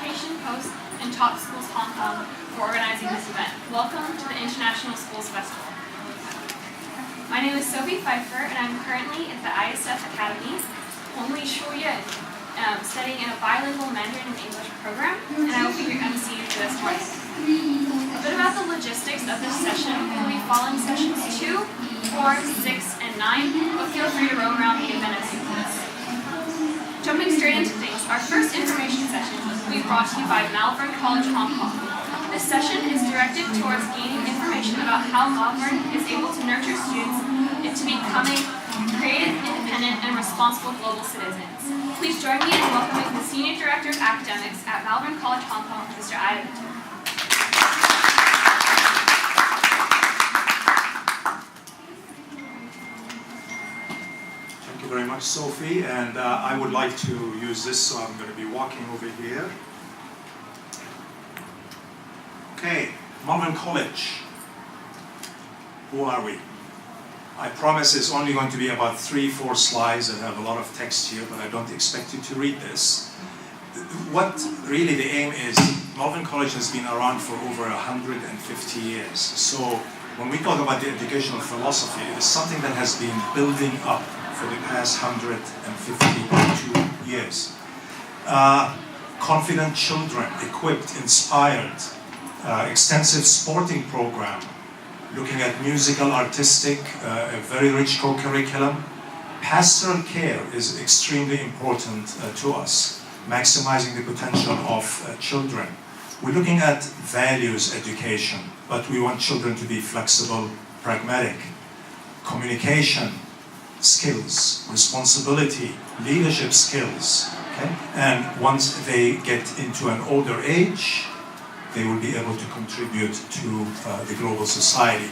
Education Post and Top Schools Hong Kong for organizing this event. Welcome to the International Schools Festival. My name is Sophie Pfeiffer, and I'm currently at the ISF Academy, Hongli Shuoyan, studying in a bilingual Mandarin and English program, and I will be your MC for this morning. A bit about the logistics of this session. We'll be following sessions 2, 4, 6, and 9, but feel free to roam around the event as you please. Jumping straight into things, our first information session will be brought to you by Malvern College Hong Kong. This session is directed towards gaining information about how Malvern is able to nurture students into becoming creative, independent, and responsible global citizens. Please join me in welcoming the Senior Director of Academics at Malvern College Hong Kong, Mr. Iyad. Thank you very much, Sophie, and I would like to use this, so I'm going to be walking over here. Okay, Malvern College. Who are we? I promise it's only going to be about 3-4 slides that have a lot of text here, but I don't expect you to read this. What really the aim is, Malvern College has been around for over 150 years. So when we talk about the educational philosophy, it is something that has been building up for the past 152 years. Confident children, equipped, inspired, extensive sporting program, looking at musical, artistic, a very rich co-curriculum. Pastoral care is extremely important to us, maximizing the potential of children. We're looking at values education, but we want children to be flexible, pragmatic. Communication skills, responsibility, leadership skills. Okay? And once they get into an older age, they will be able to contribute to the global society.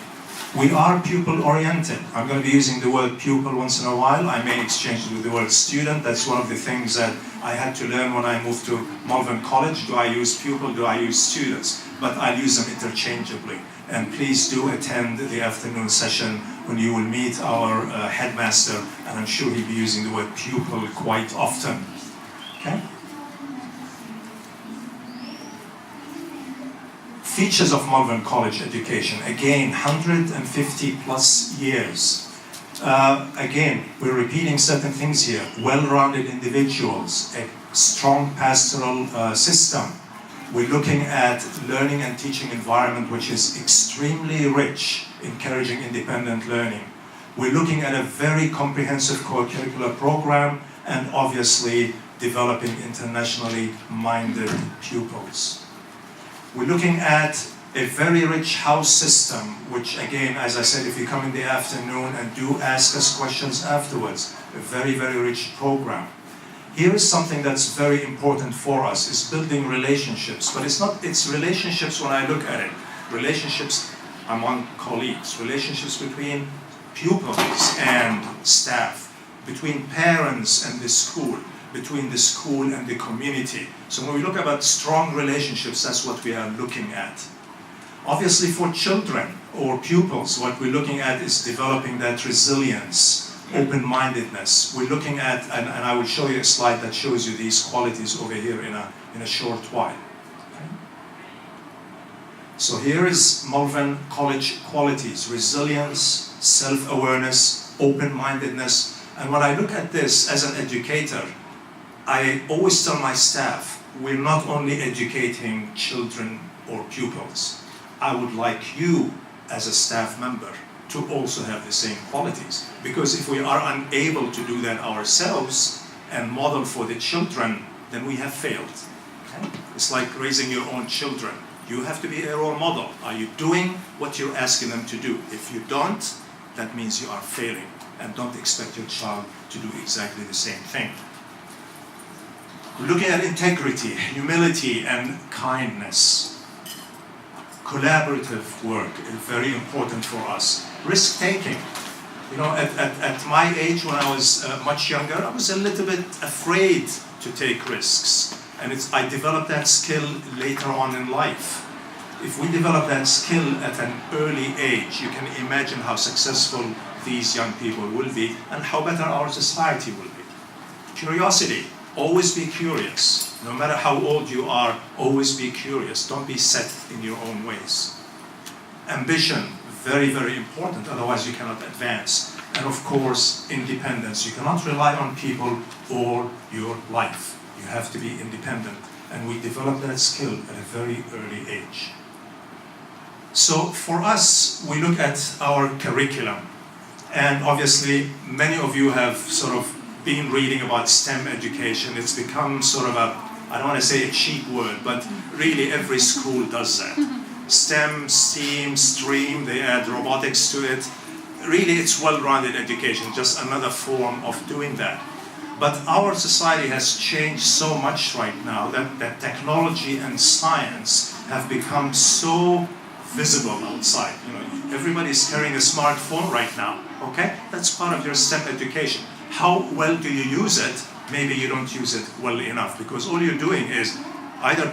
We are pupil-oriented. I'm going to be using the word pupil once in a while. I may exchange it with the word student. That's one of the things that I had to learn when I moved to Malvern College. Do I use pupil? Do I use students? But I'll use them interchangeably. And please do attend the afternoon session when you will meet our headmaster, and I'm sure he'll be using the word pupil quite often. Okay? Features of Malvern College education. Again, 150 plus years. Again, we're repeating certain things here. Well-rounded individuals, a strong pastoral system. We're looking at learning and teaching environment which is extremely rich, encouraging independent learning. We're looking at a very comprehensive co-curricular program, and obviously developing internationally minded pupils. We're looking at a very rich house system, which again, as I said, if you come in the afternoon and do ask us questions afterwards, a very, very rich program. Here is something that's very important for us, is building relationships, but it's relationships when I look at it, relationships among colleagues, relationships between pupils and staff, between parents and the school, between the school and the community. So when we look about strong relationships, that's what we are looking at. Obviously for children or pupils, what we're looking at is developing that resilience, open-mindedness. We're looking at, and I will show you a slide that shows you these qualities over here in a short while. Okay. So here is Malvern College qualities: resilience, self-awareness, open-mindedness. And when I look at this as an educator, I always tell my staff, we're not only educating children or pupils. I would like you as a staff member to also have the same qualities. Because if we are unable to do that ourselves and model for the children, then we have failed. Okay? It's like raising your own children. You have to be a role model. Are you doing what you're asking them to do? If you don't, that means you are failing. And don't expect your child to do exactly the same thing. We're looking at integrity, humility, and kindness. Collaborative work is very important for us. Risk-taking. You know, at my age, when I was much younger, I was a little bit afraid to take risks. And I developed that skill later on in life. If we develop that skill at an early age, you can imagine how successful these young people will be and how better our society will be. Curiosity. Always be curious. No matter how old you are, always be curious. Don't be set in your own ways. Ambition, very, very important, otherwise you cannot advance. And of course, independence. You cannot rely on people all your life. You have to be independent. And we develop that skill at a very early age. So for us, we look at our curriculum. And obviously, many of you have sort of been reading about STEM education. It's become sort of I don't want to say a cheap word, but really every school does that. STEM, STEAM, STREAM, they add robotics to it. Really, it's well-rounded education, just another form of doing that. But our society has changed so much right now that technology and science have become so visible outside. You know, everybody's carrying a smartphone right now, okay? That's part of your STEM education. How well do you use it? Maybe you don't use it well enough, because all you're doing is either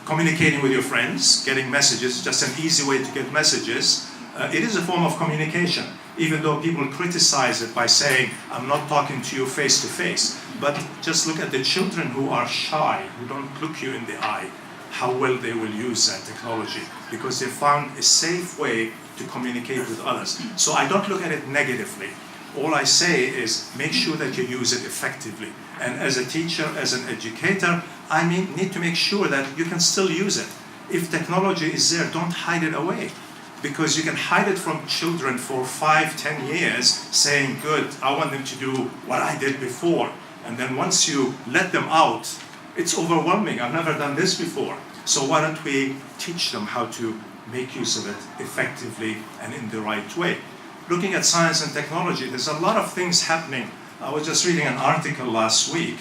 communicating with your friends, getting messages, just an easy way to get messages. It is a form of communication, even though people criticize it by saying, I'm not talking to you face to face. But just look at the children who are shy, who don't look you in the eye, how well they will use that technology, because they found a safe way to communicate with others. So I don't look at it negatively. All I say is make sure that you use it effectively. And as a teacher, as an educator, I need to make sure that you can still use it. If technology is there, don't hide it away. Because you can hide it from children for 5, 10 years, saying, good, I want them to do what I did before. And then once you let them out, it's overwhelming. I've never done this before. So why don't we teach them how to make use of it effectively and in the right way? Looking at science and technology, there's a lot of things happening. I was just reading an article last week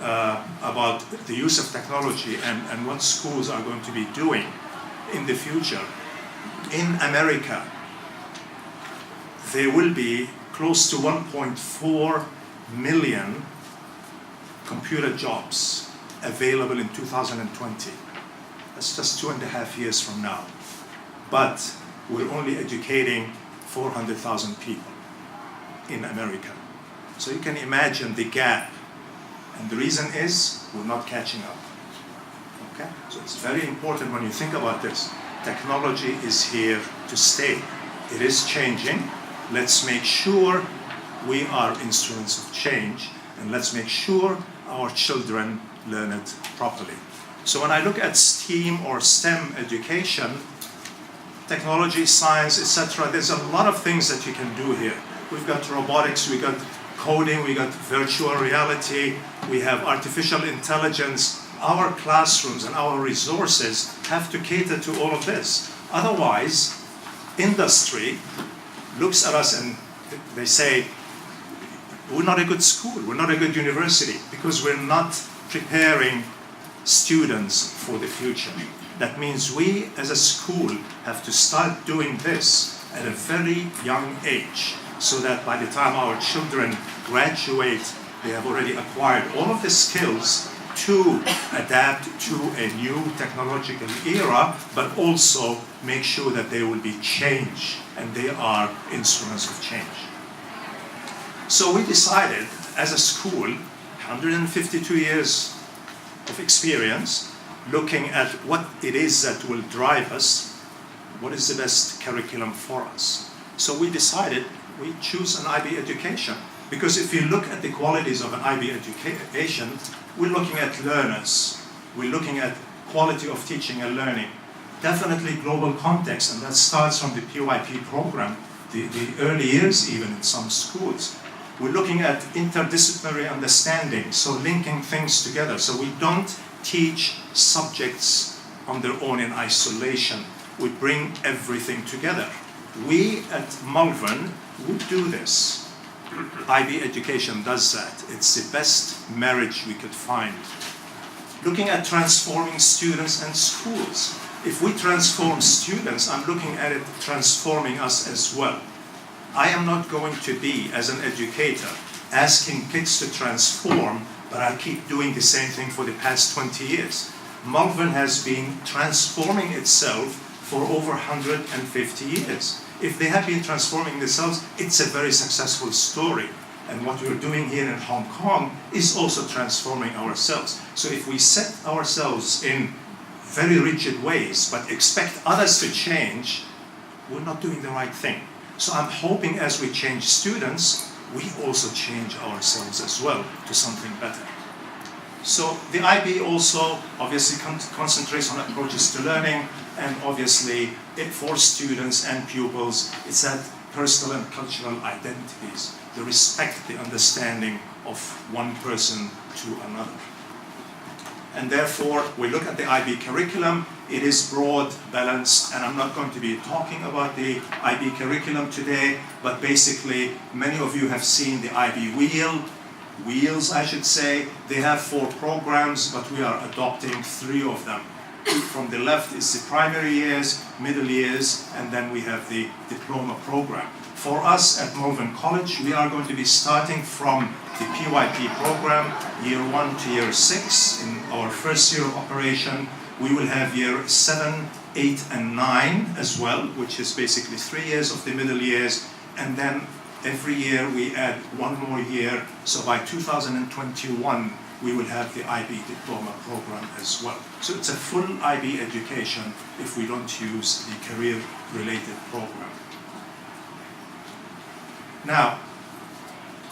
about the use of technology and what schools are going to be doing in the future. In America, there will be close to 1.4 million computer jobs available in 2020. That's just 2.5 years from now. But we're only educating 400,000 people in America. So you can imagine the gap. And the reason is we're not catching up. Okay? So it's very important when you think about this. Technology is here to stay. It is changing. Let's make sure we are instruments of change, and let's make sure our children learn it properly. So when I look at STEAM or STEM education, technology, science, etc., there's a lot of things that you can do here. We've got robotics, we've got coding, we've got virtual reality, we have artificial intelligence. Our classrooms and our resources have to cater to all of this. Otherwise, industry looks at us and they say, we're not a good school, we're not a good university, because we're not preparing students for the future. That means we, as a school, have to start doing this at a very young age, so that by the time our children graduate, they have already acquired all of the skills to adapt to a new technological era, but also make sure that there will be change, and they are instruments of change. So we decided, as a school, 152 years of experience, looking at what it is that will drive us, what is the best curriculum for us. So we decided we choose an IB education. Because if you look at the qualities of an IB education, we're looking at learners. We're looking at quality of teaching and learning. Definitely global context, and that starts from the PYP program, the early years even in some schools. We're looking at interdisciplinary understanding, so linking things together. So we don't teach subjects on their own in isolation. We bring everything together. We at Malvern would do this. IB education does that. It's the best marriage we could find. Looking at transforming students and schools. If we transform students, I'm looking at it transforming us as well. I am not going to be, as an educator, asking kids to transform, but I keep doing the same thing for the past 20 years. Malvern has been transforming itself for over 150 years. If they have been transforming themselves, it's a very successful story. And what we're doing here in Hong Kong is also transforming ourselves. So if we set ourselves in very rigid ways, but expect others to change, we're not doing the right thing. So I'm hoping as we change students, we also change ourselves as well to something better. So the IB also obviously concentrates on approaches to learning, and obviously for students and pupils, it's that personal and cultural identities, the respect, the understanding of one person to another. And therefore, we look at the IB curriculum. It is broad, balanced, and I'm not going to be talking about the IB curriculum today, but basically, many of you have seen the IB wheels, I should say. They have 4 programs, but we are adopting 3 of them. From the left is the primary years, middle years, and then we have the diploma program. For us at Malvern College, we are going to be starting from the PYP program, year 1 to year 6. In our first year of operation, we will have year 7, 8, and 9 as well, which is basically 3 years of the middle years, and then every year we add 1 more year. So by 2021, we will have the IB diploma program as well. So it's a full IB education if we don't use the career-related program. Now,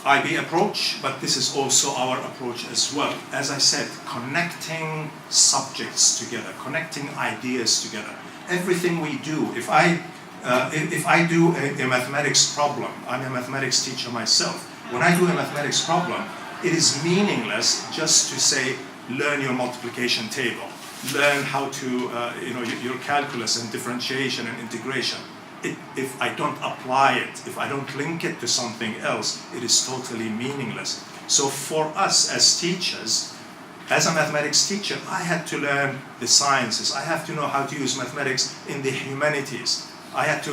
IB approach, but this is also our approach as well. As I said, connecting subjects together, connecting ideas together. Everything we do, if I do a mathematics problem, I'm a mathematics teacher myself. When I do a mathematics problem, it is meaningless just to say, learn your multiplication table, learn how to, your calculus and differentiation and integration. If I don't apply it, if I don't link it to something else, it is totally meaningless. So for us as teachers, as a mathematics teacher, I had to learn the sciences. I have to know how to use mathematics in the humanities. I had to,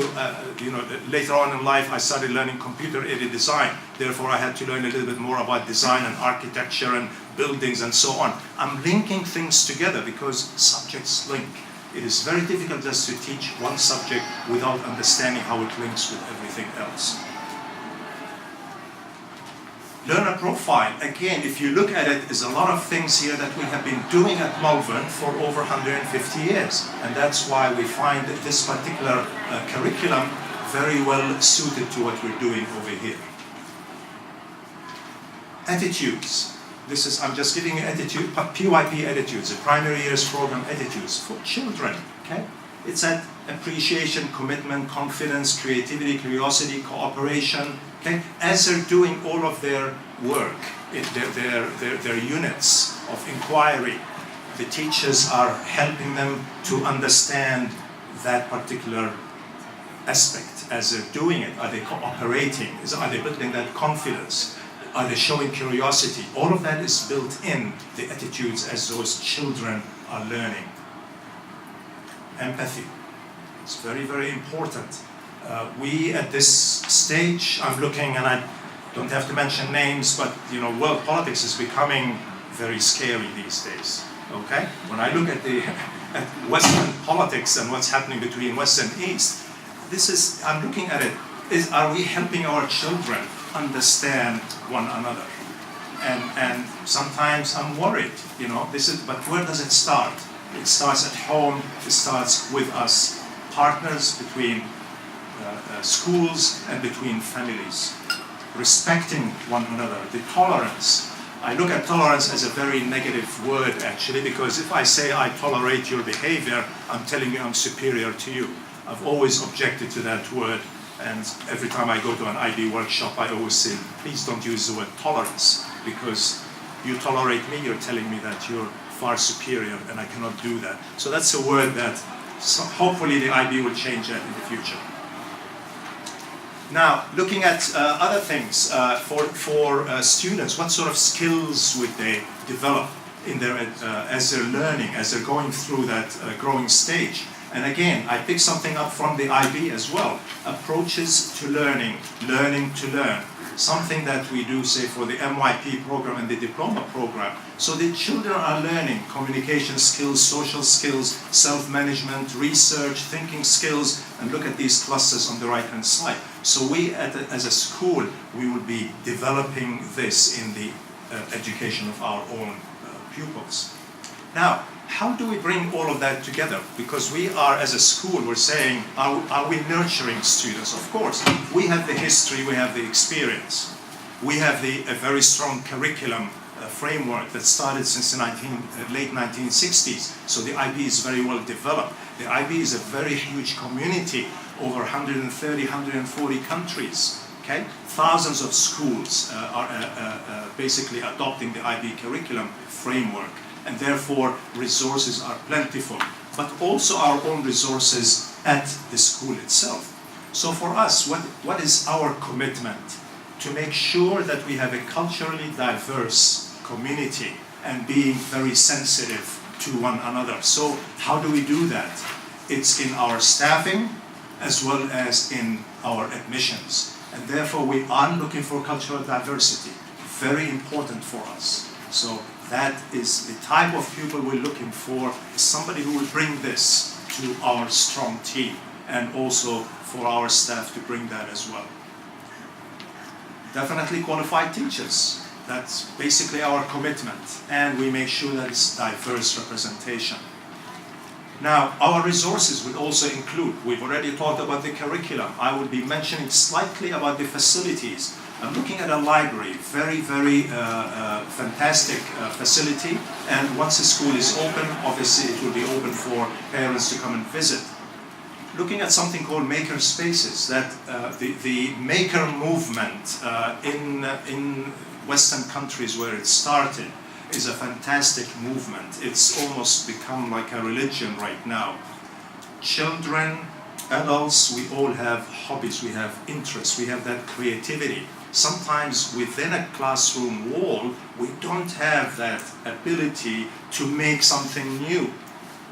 later on in life, I started learning computer-aided design. Therefore, I had to learn a little bit more about design and architecture and buildings and so on. I'm linking things together because subjects link. It is very difficult just to teach one subject without understanding how it links with everything else. Learner profile, again, if you look at it, is a lot of things here that we have been doing at Malvern for over 150 years. And that's why we find this particular curriculum very well suited to what we're doing over here. Attitudes. This is, I'm just giving you attitude, PYP attitudes, the primary years program attitudes for children, okay? It's that appreciation, commitment, confidence, creativity, curiosity, cooperation, okay? As they're doing all of their work, their units of inquiry, the teachers are helping them to understand that particular aspect as they're doing it. Are they cooperating? Are they building that confidence? Are they showing curiosity? All of that is built in the attitudes as those children are learning. Empathy. It's very, very important. We at this stage, I'm looking, and I don't have to mention names, but world politics is becoming very scary these days. Okay? When I look at at Western politics and what's happening between West and East, I'm looking at it. Are we helping our children understand one another? And sometimes I'm worried, but where does it start? It starts at home, it starts with us, partners between schools and between families. Respecting one another, the tolerance. I look at tolerance as a very negative word actually, because if I say I tolerate your behavior, I'm telling you I'm superior to you. I've always objected to that word. And every time I go to an IB workshop, I always say, please don't use the word tolerance, because you tolerate me, you're telling me that you're far superior, and I cannot do that. So that's a word that hopefully the IB will change that in the future. Now, looking at other things for students, what sort of skills would they develop in their as they're learning, as they're going through that growing stage? And again, I picked something up from the IB as well. Approaches to learning, learning to learn. something that we do, say, for the MYP program and the diploma program. So the children are learning communication skills, social skills, self-management, research, thinking skills, and look at these clusters on the right-hand side. So we, as a school, we will be developing this in the education of our own pupils. Now, how do we bring all of that together? Because we are, as a school, we're saying, are we nurturing students? Of course. We have the history, we have the experience. We have a very strong curriculum framework that started since the late 1960s. So the IB is very well developed. The IB is a very huge community, over 130, 140 countries. Okay? Thousands of schools are basically adopting the IB curriculum framework. And therefore, resources are plentiful, but also our own resources at the school itself. So for us, what is our commitment? To make sure that we have a culturally diverse community and being very sensitive to one another. So how do we do that? It's in our staffing as well as in our admissions. And therefore, we are looking for cultural diversity. Very important for us. So that is the type of pupil we're looking for, is somebody who will bring this to our strong team, and also for our staff to bring that as well. Definitely qualified teachers. That's basically our commitment, and we make sure that it's diverse representation. Now, our resources will also include, we've already talked about the curriculum. I will be mentioning slightly about the facilities. I'm looking at a library, very, very fantastic facility, and once the school is open, obviously it will be open for parents to come and visit. Looking at something called maker spaces, that the maker movement in Western countries where it started is a fantastic movement. It's almost become like a religion right now. Children, adults, we all have hobbies, we have interests, we have that creativity. Sometimes within a classroom wall, we don't have that ability to make something new.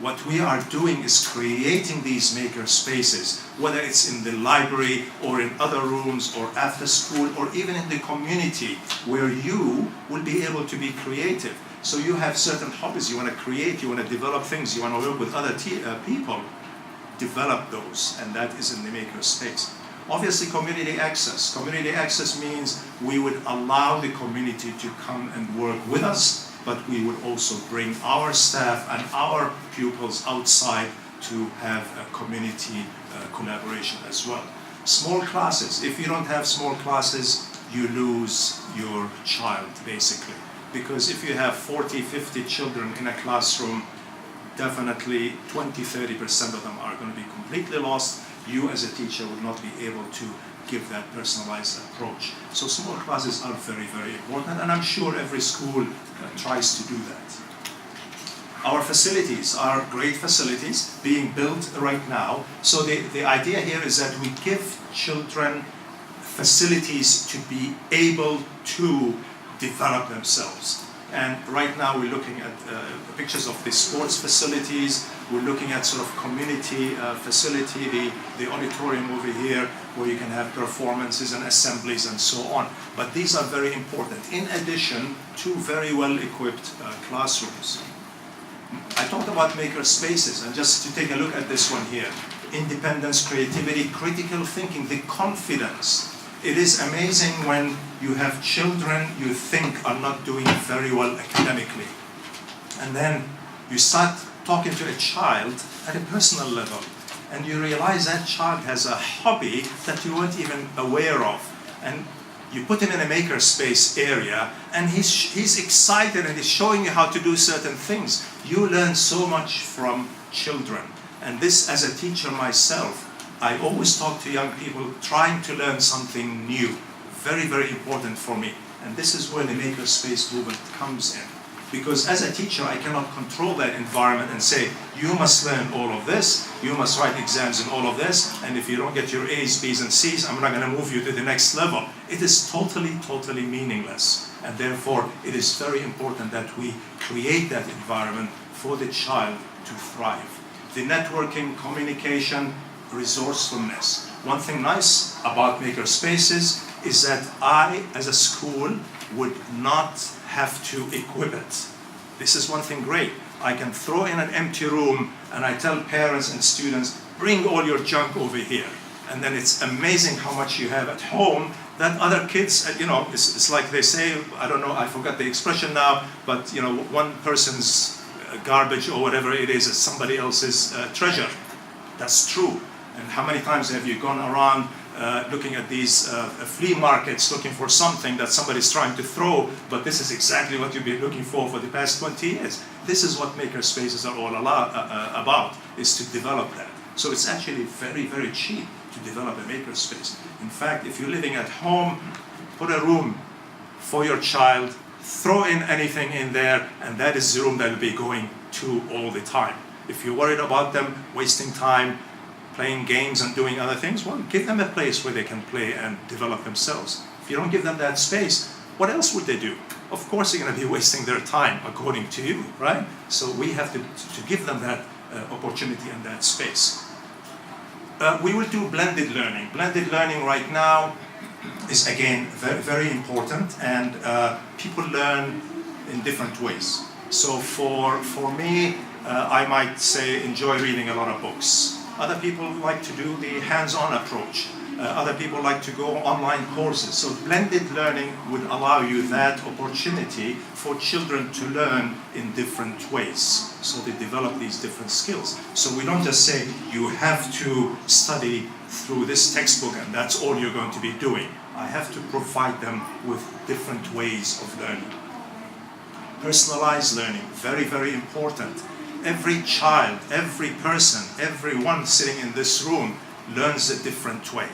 What we are doing is creating these maker spaces, whether it's in the library or in other rooms or after school or even in the community, where you will be able to be creative. So you have certain hobbies, you want to create, you want to develop things, you want to work with other people, develop those, and that is in the maker space. Obviously, community access. Community access means we would allow the community to come and work with us, but we would also bring our staff and our pupils outside to have a community collaboration as well. Small classes. If you don't have small classes, you lose your child, basically. Because if you have 40, 50 children in a classroom, definitely 20-30% of them are going to be completely lost. You as a teacher will not be able to give that personalized approach. So small classes are very, very important, and I'm sure every school tries to do that. Our facilities are great facilities being built right now. So the idea here is that we give children facilities to be able to develop themselves. And right now we're looking at pictures of the sports facilities. We're looking at sort of community facility, the auditorium over here, where you can have performances and assemblies and so on. But these are very important, in addition to very well-equipped classrooms. I talked about maker spaces, and just to take a look at this one here. Independence, creativity, critical thinking, the confidence. It is amazing when you have children you think are not doing very well academically. And then you start talking to a child at a personal level, and you realize that child has a hobby that you weren't even aware of. And you put him in a makerspace area, and he's excited and he's showing you how to do certain things. You learn so much from children. And this, as a teacher myself, I always talk to young people trying to learn something new. Very, very important for me. And this is where the makerspace movement comes in. Because as a teacher, I cannot control that environment and say, you must learn all of this, you must write exams in all of this, and if you don't get your A's, B's, and C's, I'm not going to move you to the next level. It is totally, totally meaningless. And therefore, it is very important that we create that environment for the child to thrive. The networking, communication, resourcefulness. One thing nice about maker spaces is that I, as a school, would not have to equip it. This is one thing great. I can throw in an empty room and I tell parents and students, bring all your junk over here. And then it's amazing how much you have at home that other kids, it's like they say, I don't know, I forgot the expression now, but one person's garbage or whatever it is somebody else's treasure. That's true. And how many times have you gone around looking at these flea markets looking for something that somebody's trying to throw, but this is exactly what you've been looking for the past 20 years. This is what maker spaces are all about, is to develop that. So it's actually very, very cheap to develop a maker space. In fact, if you're living at home, put a room for your child, throw in anything in there, and that is the room that will be going to all the time. If you're worried about them wasting time, playing games and doing other things, well, give them a place where they can play and develop themselves. If you don't give them that space, what else would they do? Of course they're going to be wasting their time, according to you, right? So we have to give them that opportunity and that space. We will do blended learning. Blended learning right now is, again, very, very important, and people learn in different ways. So for me, I might say enjoy reading a lot of books. Other people like to do the hands-on approach. Other people like to go online courses. So blended learning would allow you that opportunity for children to learn in different ways. So they develop these different skills. So we don't just say you have to study through this textbook and that's all you're going to be doing. I have to provide them with different ways of learning. Personalized learning, very, very important. Every child, every person, everyone sitting in this room learns a different way.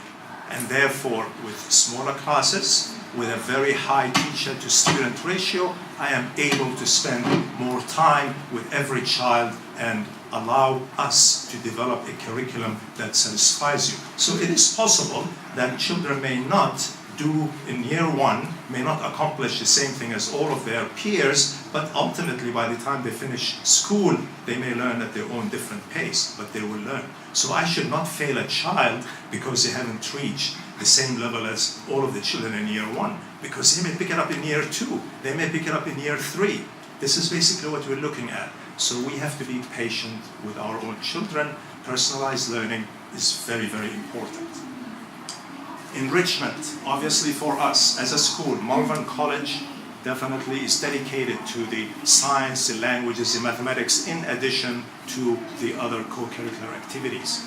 And therefore, with smaller classes, with a very high teacher-to-student ratio, I am able to spend more time with every child and allow us to develop a curriculum that satisfies you. So it is possible that children may not do in year one, may not accomplish the same thing as all of their peers, but ultimately by the time they finish school, they may learn at their own different pace, but they will learn. So I should not fail a child because they haven't reached the same level as all of the children in year one, because they may pick it up in year two, they may pick it up in year three. This is basically what we're looking at. So we have to be patient with our own children. Personalized learning is very, very important. Enrichment, obviously for us as a school, Malvern College definitely is dedicated to the science, the languages, the mathematics, in addition to the other co-curricular activities.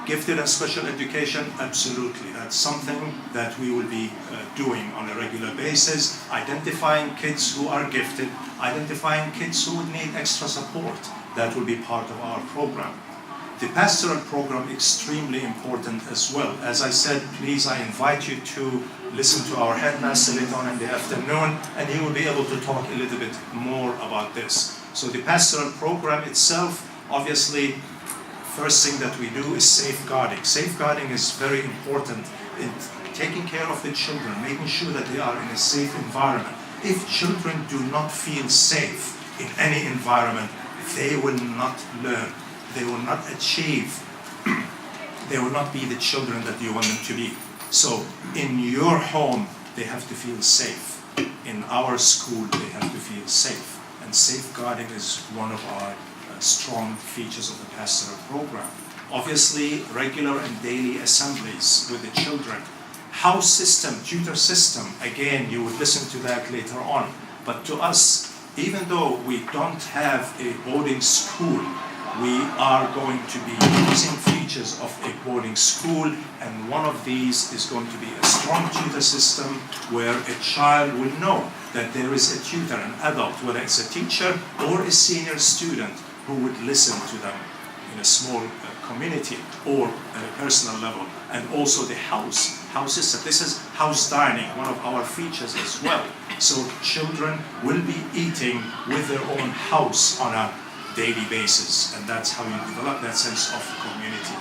Gifted and special education, absolutely. That's something that we will be doing on a regular basis, identifying kids who are gifted, identifying kids who would need extra support. That will be part of our program. The pastoral program, extremely important as well. As I said, please, I invite you to listen to our headmaster later on in the afternoon, and he will be able to talk a little bit more about this. So the pastoral program itself, obviously, first thing that we do is safeguarding. Safeguarding is very important in taking care of the children, making sure that they are in a safe environment. If children do not feel safe in any environment, they will not learn. They will not achieve. They will not be the children that you want them to be. So in your home, they have to feel safe. In our school, they have to feel safe. And safeguarding is one of our strong features of the pastoral program. Obviously, regular and daily assemblies with the children. House system, tutor system, again, you will listen to that later on. But to us, even though we don't have a boarding school, we are going to be using features of a boarding school, and one of these is going to be a strong tutor system where a child will know that there is a tutor, an adult, whether it's a teacher or a senior student, who would listen to them in a small community or at a personal level. And also the house system. This is house dining, one of our features as well. So children will be eating with their own house on a daily basis, and that's how you develop that sense of community.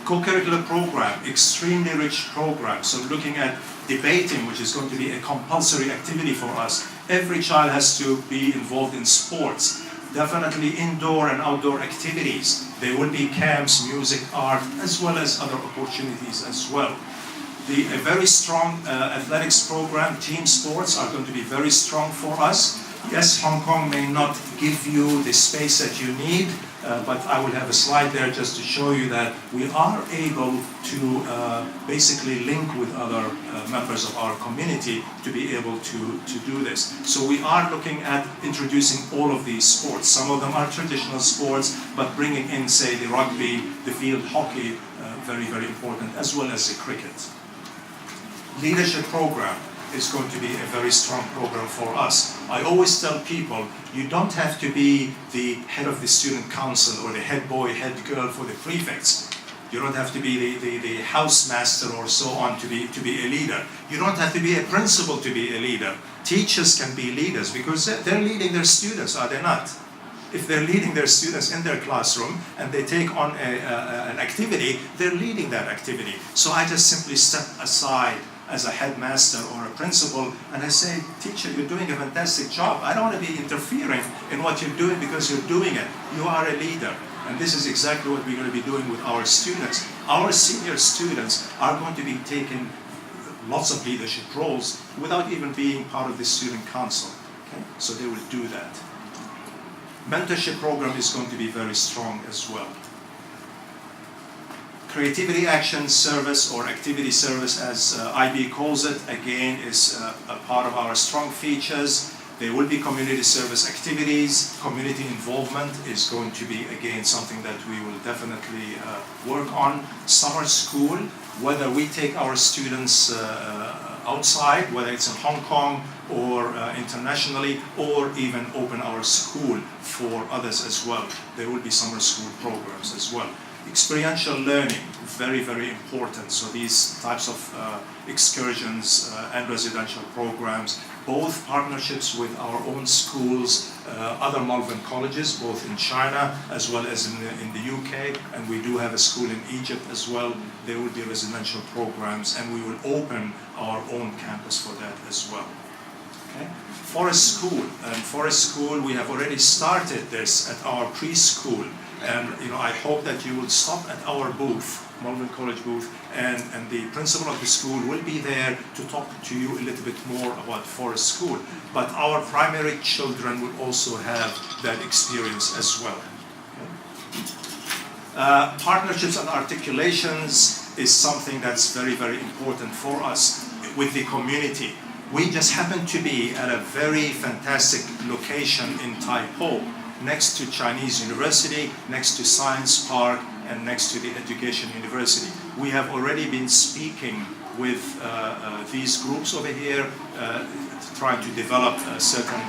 Co-curricular program, extremely rich program. So looking at debating, which is going to be a compulsory activity for us. Every child has to be involved in sports. Definitely indoor and outdoor activities. There will be camps, music, art, as well as other opportunities as well. A very strong athletics program, team sports are going to be very strong for us. Yes, Hong Kong may not give you the space that you need, but I will have a slide there just to show you that we are able to basically link with other members of our community to be able to do this. So we are looking at introducing all of these sports. Some of them are traditional sports, but bringing in, say, the rugby, the field hockey, very, very important, as well as the cricket. Leadership program is going to be a very strong program for us. I always tell people, you don't have to be the head of the student council or the head boy, head girl for the prefects. You don't have to be the housemaster or so on to be a leader. You don't have to be a principal to be a leader. Teachers can be leaders because they're leading their students, are they not? If they're leading their students in their classroom and they take on an activity, they're leading that activity. So I just simply step aside as a headmaster or a principal, and I say, teacher, you're doing a fantastic job. I don't want to be interfering in what you're doing because you're doing it. You are a leader. And this is exactly what we're going to be doing with our students. Our senior students are going to be taking lots of leadership roles without even being part of the student council. Okay? So they will do that. Mentorship program is going to be very strong as well. Creativity Action Service, or Activity Service as IB calls it, again is a part of our strong features. There will be community service activities. Community involvement is going to be, again, something that we will definitely work on. Summer school, whether we take our students outside, whether it's in Hong Kong or internationally, or even open our school for others as well. There will be summer school programs as well. Experiential learning, very, very important. So these types of excursions and residential programs, both partnerships with our own schools, other Malvern colleges, both in China as well as in the UK, and we do have a school in Egypt as well. There will be residential programs, and we will open our own campus for that as well. Okay? Forest School, and Forest School, we have already started this at our preschool. And I hope that you will stop at our booth, Malvern College booth, and the principal of the school will be there to talk to you a little bit more about Forest School. But our primary children will also have that experience as well. Okay? Partnerships and articulations is something that's very, very important for us with the community. We just happen to be at a very fantastic location in Tai Po, next to Chinese University, next to Science Park, and next to the Education University. We have already been speaking with these groups over here, trying to develop certain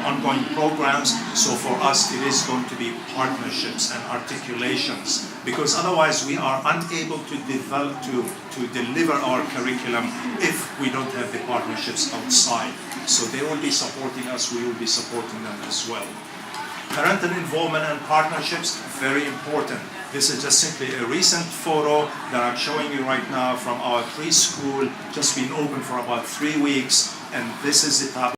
ongoing programs. So for us, it is going to be partnerships and articulations, because otherwise we are unable to develop, to deliver our curriculum if we don't have the partnerships outside. So they will be supporting us, we will be supporting them as well. Parental involvement and partnerships, very important. This is just simply a recent photo that I'm showing you right now from our preschool, just been open for about 3 weeks, and this is the type